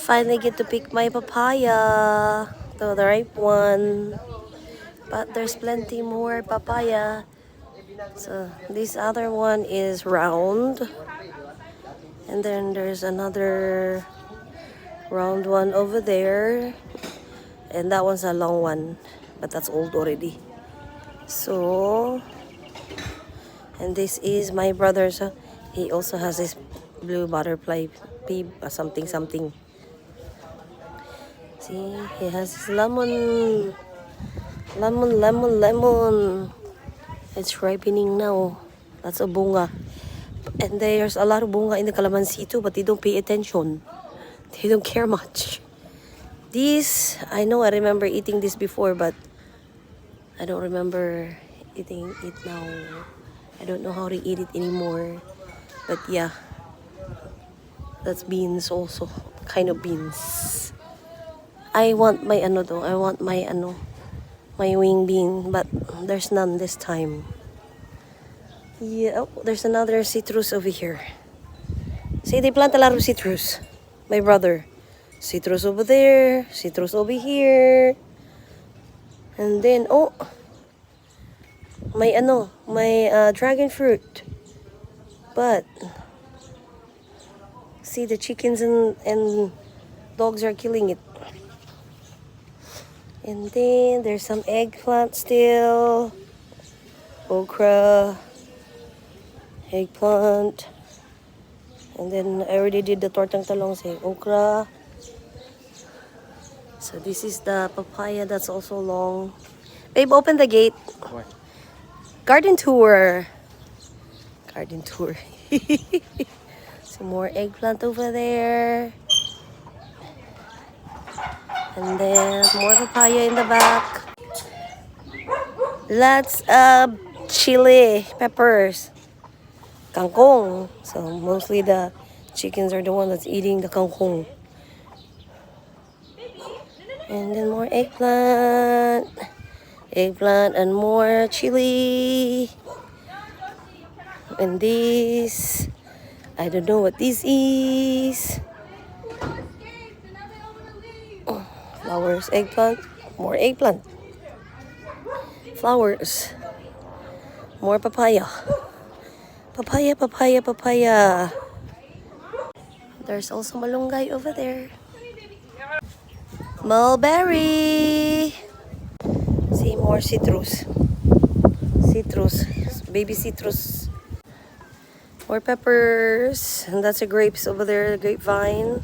finally get to pick my papaya. The ripe one. But there's plenty more papaya. So this other one is round. And then there's another round one over there. And that one's a long one. But that's old already. So, and this is my brother's. He also has this blue butterfly pea, something. See, he has this lemon. Lemon. It's ripening now. That's a bunga. And there's a lot of bunga in the calamansi too, but they don't pay attention. They don't care much. These, I know I remember eating this before, but I don't remember eating it now. I don't know how to eat it anymore. But yeah, that's beans also. Kind of beans. I want my though. I want my my wing bean, but there's none this time. Yeah, oh, there's another citrus over here. See, they plant a lot of citrus. My brother. Citrus over there, citrus over here. And then, oh, my dragon fruit. But, see, the chickens and dogs are killing it. And then there's some eggplant still. Okra. Eggplant. And then I already did the tortang talong, say okra. So this is the papaya that's also long. Babe, open the gate. What? Garden tour. Some more eggplant over there. And then more papaya in the back. Lots of chili peppers. Kangkong. So mostly the chickens are the one that's eating the kangkong. And then more eggplant. Eggplant and more chili. And this, I don't know what this is. Oh, flowers, eggplant, more eggplant. Flowers. More papaya. Papaya. There's also malunggay over there. Mulberry. See, more citrus. Baby citrus. More peppers. And that's a grapes over there, the grapevine.